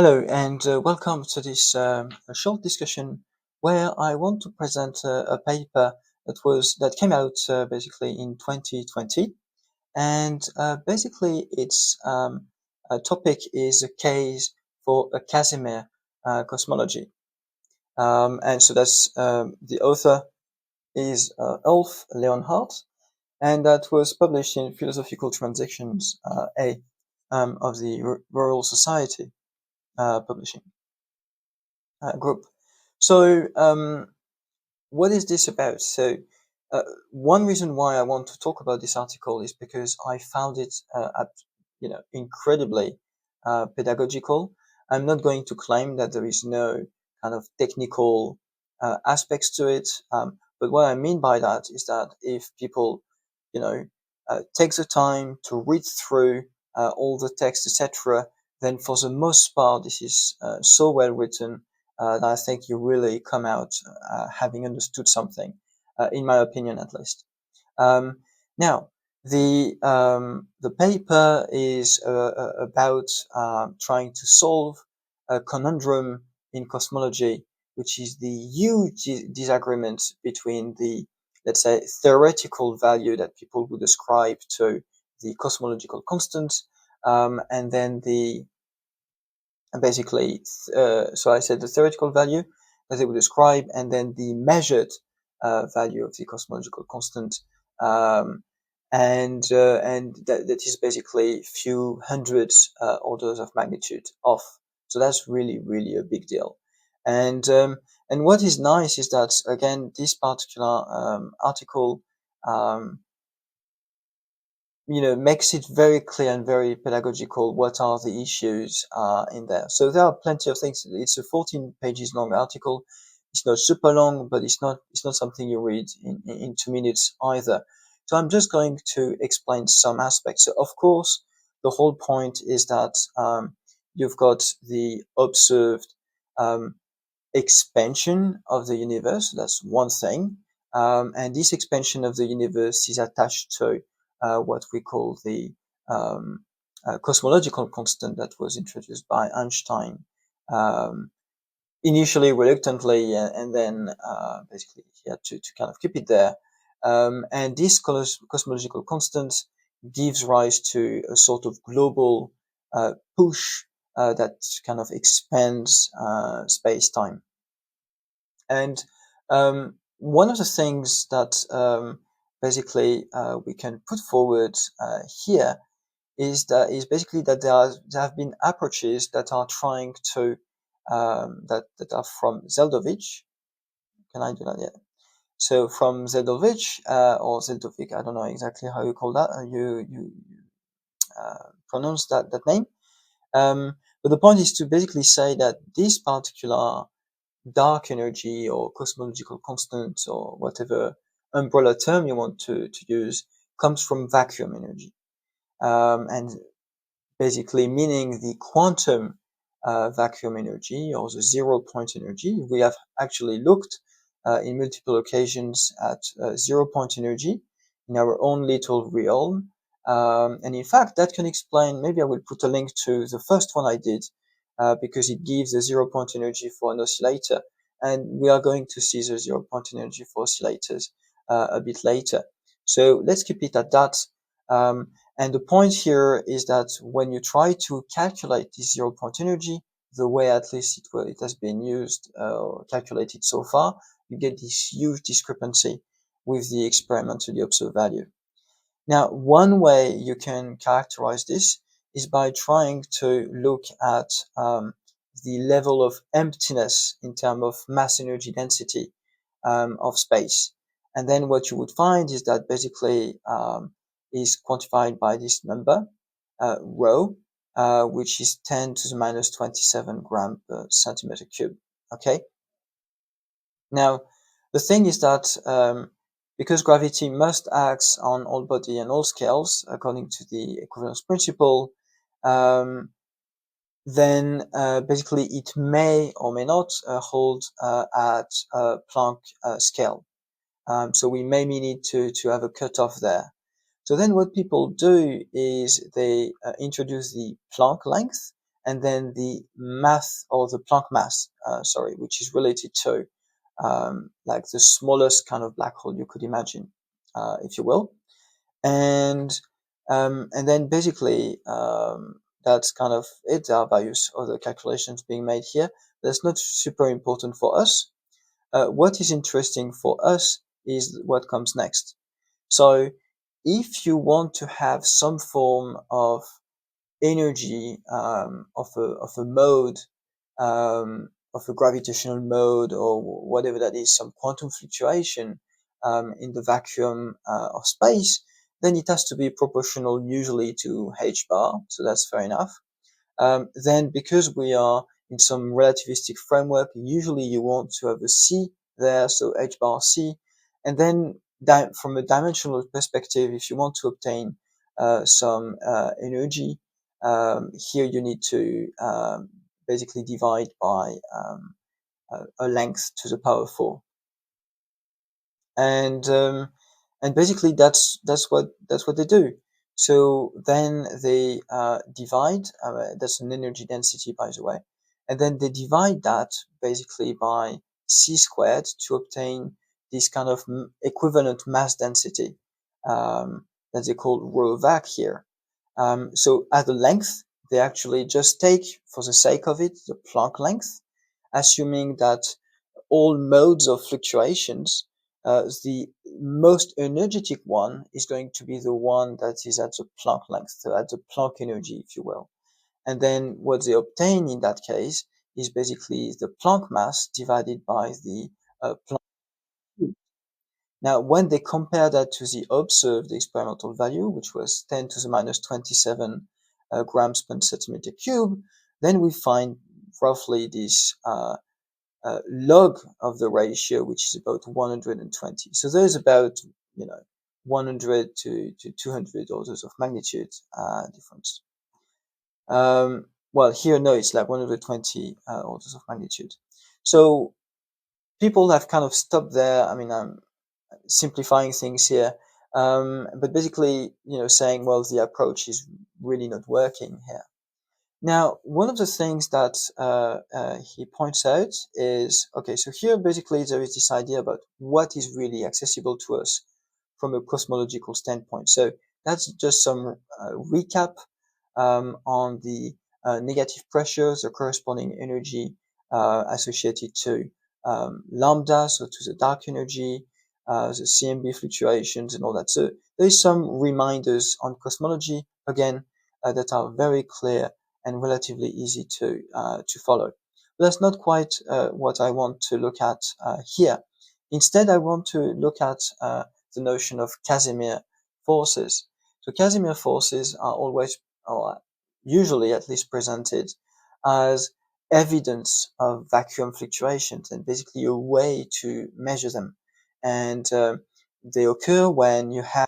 Hello, and welcome to this short discussion where I want to present a paper that came out basically in 2020, and basically its topic is a case for a Casimir cosmology, and so that's the author is Ulf Leonhardt, and that was published in Philosophical Transactions A of the Royal Society Publishing group. So, what is this about? So, one reason why I want to talk about this article is because I found it, incredibly pedagogical. I'm not going to claim that there is no kind of technical aspects to it, but what I mean by that is that if people, take the time to read through all the text, etc., then for the most part, this is so well written that I think you really come out having understood something, in my opinion at least. Now, the paper is about trying to solve a conundrum in cosmology, which is the huge disagreement between the, let's say, theoretical value that people would ascribe to the cosmological constant, and then the basically, so I said the theoretical value that they would ascribe, and then the measured value of the cosmological constant, um, and that is basically few hundreds orders of magnitude off. So that's really really a big deal. And what is nice is that again this particular article um, makes it very clear and very pedagogical what are the issues in there. So there are plenty of things. It's a 14 pages long article. It's not super long, but it's not something you read in 2 minutes either. So I'm just going to explain some aspects. So of course, the whole point is that you've got the observed um, expansion of the universe. That's one thing. And this expansion of the universe is attached to what we call the um, cosmological constant that was introduced by Einstein, um, initially reluctantly, and then basically he had to kind of keep it there. And this cosmological constant gives rise to a sort of global push that kind of expands space-time. And one of the things that basically we can put forward here is basically that there have been approaches that are trying to that are from Zeldovich. Can I do that? Yeah. So from Zeldovich or Zeldovic, I don't know exactly how you call that. You pronounce that name. But the point is to basically say that this particular dark energy or cosmological constant or whatever umbrella term you want to use comes from vacuum energy. And basically meaning the quantum vacuum energy or the 0 point energy. We have actually looked in multiple occasions at 0 point energy in our own little realm. And in fact, that can explain, maybe I will put a link to the first one I did, because it gives the 0 point energy for an oscillator. And we are going to see the 0 point energy for oscillators a bit later. So let's keep it at that. And the point here is that when you try to calculate this 0 point energy, the way at least it has been used, calculated so far, you get this huge discrepancy with the experimentally observed value. Now, one way you can characterize this is by trying to look at the level of emptiness in terms of mass energy density of space. And then what you would find is that basically is quantified by this number, rho, which is 10 to the minus 27 gram per centimeter cube. Okay. Now, the thing is that because gravity must act on all body and all scales according to the equivalence principle, um, then basically it may or may not hold at Planck scale. So we may need to have a cutoff there. So then what people do is they introduce the Planck length, and then the mass or the Planck mass, sorry, which is related to like the smallest kind of black hole you could imagine, if you will. And then basically that's kind of it. There are various other calculations being made here. That's not super important for us. What is interesting for us is what comes next. So if you want to have some form of energy of a mode, of a gravitational mode or whatever that is, some quantum fluctuation in the vacuum of space, then it has to be proportional usually to h bar. So that's fair enough. Then because we are in some relativistic framework, usually you want to have a C there, so h bar C. And then from a dimensional perspective, if you want to obtain some energy, here you need to basically divide by a length to the power 4. And basically that's what they do. So then they divide. That's an energy density, by the way, and then they divide that basically by c squared to obtain this kind of equivalent mass density that they call rho vac here. So at the length, they actually just take, for the sake of it, the Planck length, assuming that all modes of fluctuations, the most energetic one is going to be the one that is at the Planck length, so at the Planck energy, if you will. And then what they obtain in that case is basically the Planck mass divided by the Planck cube. Now, when they compare that to the observed experimental value, which was 10 to the minus 27 grams per centimeter cube, then we find roughly this log of the ratio, which is about 120. So there's about 100 to 200 orders of magnitude difference. Well, here no, it's like 120 orders of magnitude. So people have kind of stopped there. I mean, I'm simplifying things here, but basically, saying, well, the approach is really not working here. Now, one of the things that he points out is, okay, so here basically there is this idea about what is really accessible to us from a cosmological standpoint. So that's just some recap on the negative pressures, the corresponding energy associated to lambda, so to the dark energy, the CMB fluctuations and all that. So there's some reminders on cosmology, again, that are very clear and relatively easy to follow. But that's not quite what I want to look at here. Instead, I want to look at the notion of Casimir forces. So Casimir forces are always, or usually at least, presented as evidence of vacuum fluctuations and basically a way to measure them. And they occur when you have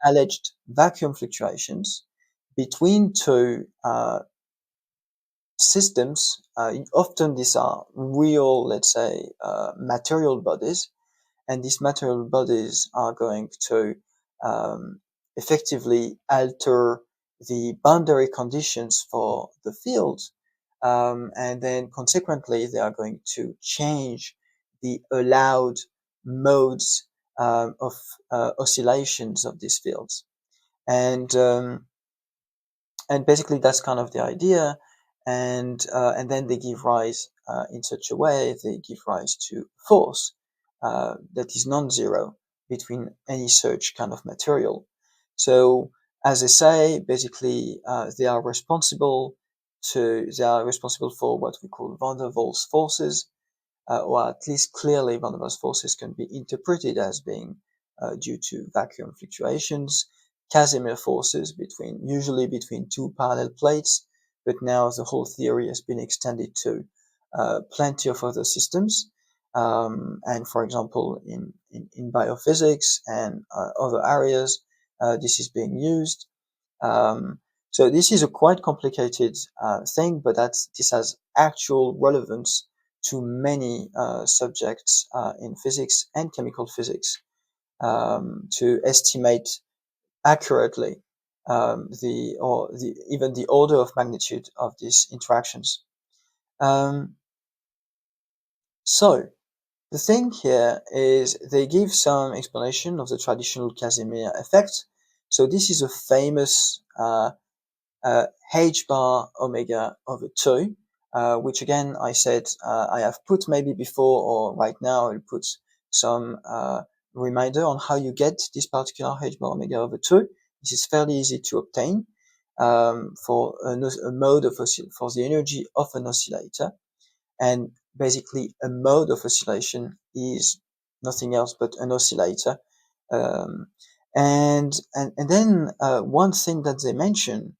alleged vacuum fluctuations between two systems. Often these are real, let's say, material bodies, and these material bodies are going to um, effectively alter the boundary conditions for the field, and then consequently they are going to change the allowed modes of oscillations of these fields. And basically that's kind of the idea. And then they give rise in such a way, they give rise to force that is non-zero between any such kind of material. So as I say, basically they are responsible for what we call van der Waals forces, or at least clearly van der Waals forces can be interpreted as being due to vacuum fluctuations. Casimir forces usually between two parallel plates, but now the whole theory has been extended to plenty of other systems. And for example, in biophysics and other areas, this is being used. So this is a quite complicated thing, but this has actual relevance to many subjects in physics and chemical physics, to estimate accurately even the order of magnitude of these interactions. So the thing here is they give some explanation of the traditional Casimir effect. So this is a famous h bar omega over 2, which again I said I have put maybe before, or right now I'll put some reminder on how you get this particular h bar omega over 2. This is fairly easy to obtain for a mode of for the energy of an oscillator. And basically a mode of oscillation is nothing else but an oscillator. And then one thing that they mention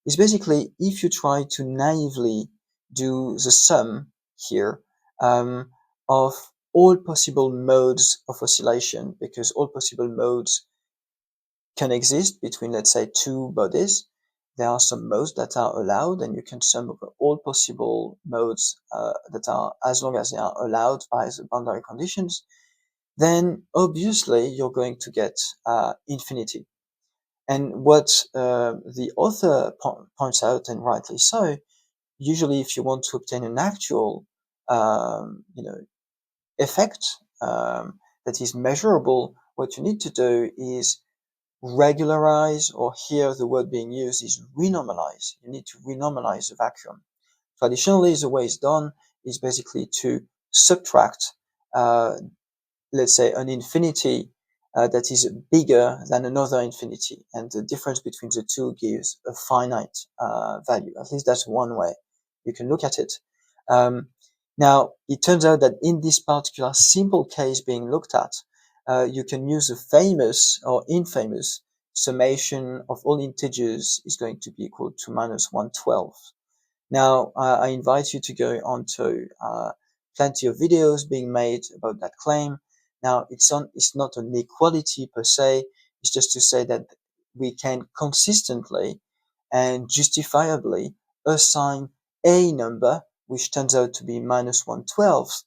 is basically if you try to naively do the sum here of all possible modes of oscillation, because all possible modes can exist between, let's say, two bodies. There are some modes that are allowed, and you can sum over all possible modes that are, as long as they are allowed by the boundary conditions, then obviously you're going to get infinity. And what the author points out, and rightly so, usually if you want to obtain an actual, effect that is measurable, what you need to do is regularise, or here the word being used is renormalise. You need to renormalise the vacuum. Traditionally, the way it's done is basically to subtract, let's say, an infinity that is bigger than another infinity, and the difference between the two gives a finite value. At least that's one way you can look at it. Now, it turns out that in this particular simple case being looked at, you can use the famous or infamous summation of all integers is going to be equal to minus 1/12. Now, I invite you to go on to plenty of videos being made about that claim. Now, it's not an equality per se. It's just to say that we can consistently and justifiably assign a number, which turns out to be minus 1/12,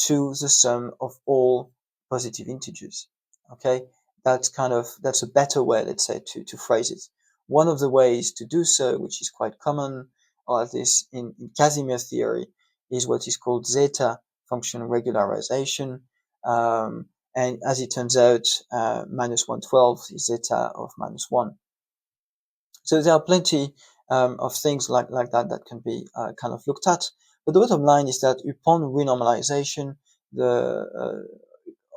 to the sum of all positive integers. Okay, that's a better way, let's say, to phrase it. One of the ways to do so, which is quite common, or at least in Casimir theory, is what is called zeta function regularization. And as it turns out, minus 1/12 is zeta of minus 1. So there are plenty of things like that that can be kind of looked at. But the bottom line is that upon renormalization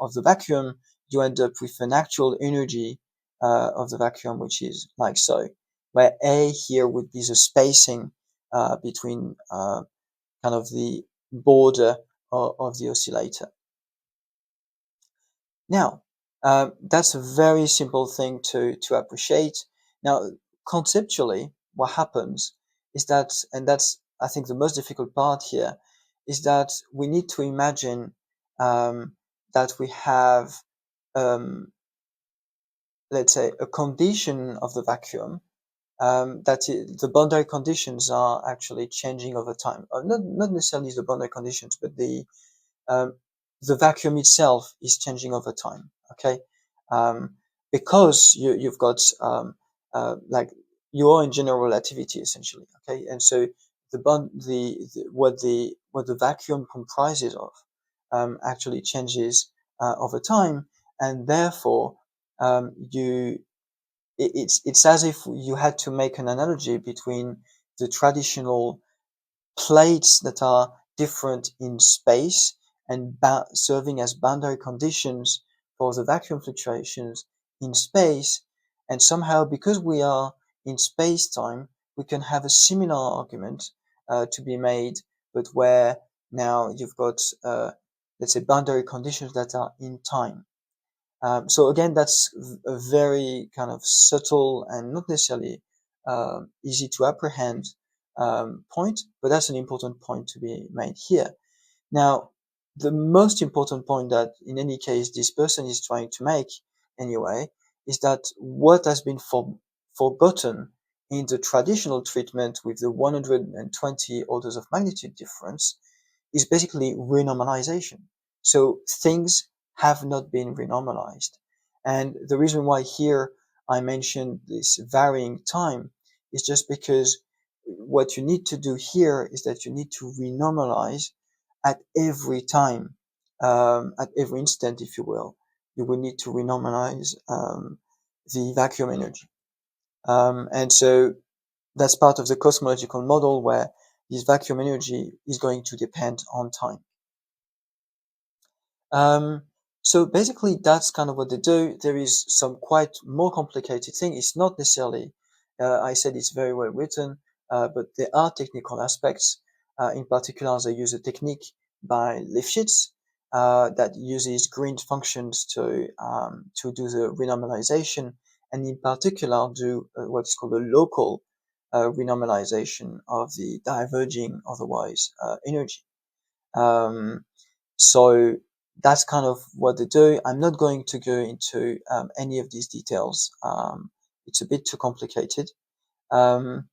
of the vacuum, you end up with an actual energy of the vacuum, which is like so, where A here would be the spacing between kind of the border of the oscillator. Now, that's a very simple thing to appreciate. Now, conceptually, what happens is that, and that's, I think, the most difficult part here, is that we need to imagine that we have, let's say, a condition of the vacuum the boundary conditions are actually changing over time. Not necessarily the boundary conditions, but um, the vacuum itself is changing over time. Okay, because you've got like you are in general relativity essentially. Okay, and so what the vacuum comprises of actually changes over time, and therefore it's as if you had to make an analogy between the traditional plates that are different in space and serving as boundary conditions for the vacuum fluctuations in space. And somehow, because we are in space-time, we can have a similar argument to be made, but where now you've got, let's say, boundary conditions that are in time. So again, that's a very kind of subtle and not necessarily easy to apprehend point, but that's an important point to be made here. Now, the most important point that in any case this person is trying to make anyway is that what has been forgotten in the traditional treatment with the 120 orders of magnitude difference is basically renormalization. So things have not been renormalized. And the reason why here I mentioned this varying time is just because what you need to do here is that you need to renormalize at every time, at every instant, if you will. You will need to renormalize the vacuum energy. And so that's part of the cosmological model where this vacuum energy is going to depend on time. Um, so basically, that's kind of what they do. There is some quite more complicated thing. It's not necessarily, I said it's very well written, but there are technical aspects. In particular, they use a technique by Lifshitz that uses green functions to do the renormalization, and in particular do what is called a local renormalization of the diverging otherwise energy. Um, so that's kind of what they do. I'm not going to go into any of these details. It's a bit too complicated. Um,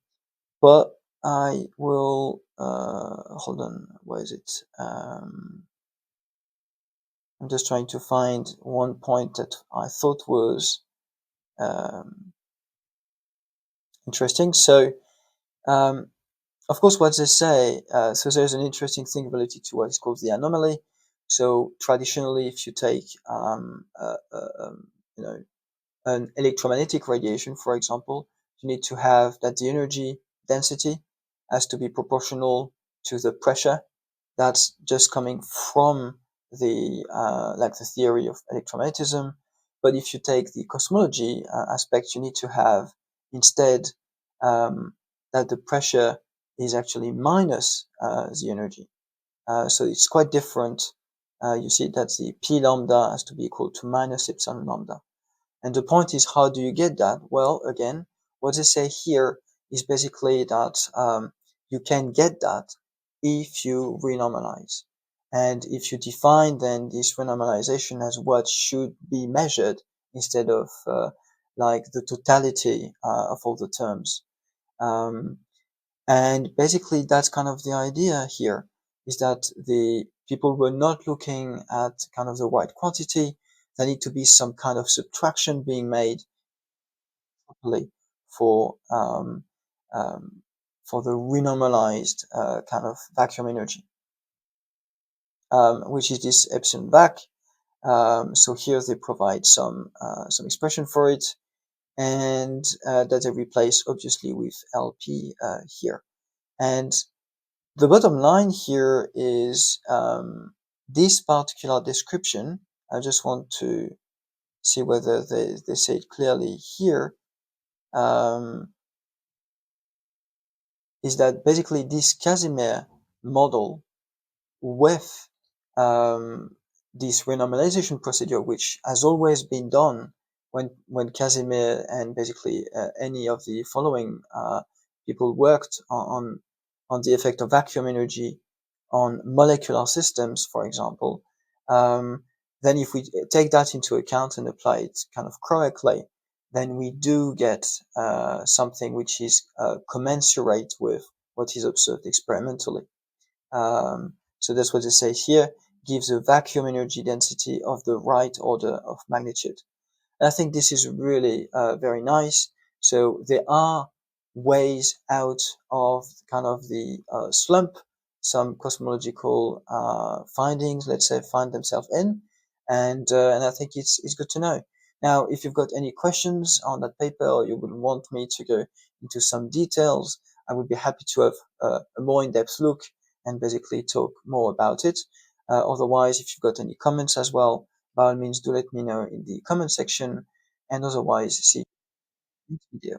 but I will, hold on, where is it? I'm just trying to find one point that I thought was um, interesting. So, um, of course, what they say, so there's an interesting thing related to what is called the anomaly. So traditionally, if you take, you know, an electromagnetic radiation, for example, you need to have that the energy density has to be proportional to the pressure that's just coming from the like the theory of electromagnetism. But if you take the cosmology aspect, you need to have instead um, that the pressure is actually minus the energy. So it's quite different. You see that the p lambda has to be equal to minus epsilon lambda. And the point is, how do you get that? Well, again, what they say here is basically that you can get that if you renormalize. And if you define then this renormalization as what should be measured instead of like the totality of all the terms. Um, and basically, that's kind of the idea here, is that the people were not looking at kind of the right quantity. There need to be some kind of subtraction being made properly for um, um, for the renormalized kind of vacuum energy, which is this epsilon vac. So here they provide some expression for it, and that they replace obviously with LP here. And the bottom line here is this particular description. I just want to see whether they say it clearly here. Is that basically this Casimir model with um, this renormalization procedure, which has always been done when Casimir and basically any of the following people worked on the effect of vacuum energy on molecular systems, for example. Then if we take that into account and apply it kind of correctly, then we do get something which is commensurate with what is observed experimentally. So that's what they say here, gives a vacuum energy density of the right order of magnitude. I think this is really very nice. So there are ways out of kind of the slump some cosmological findings, let's say, find themselves in, and I think it's good to know. Now, if you've got any questions on that paper or you would want me to go into some details, I would be happy to have a more in-depth look and basically talk more about it. Otherwise, if you've got any comments as well, by all means, do let me know in the comment section. And otherwise, see you in the next video.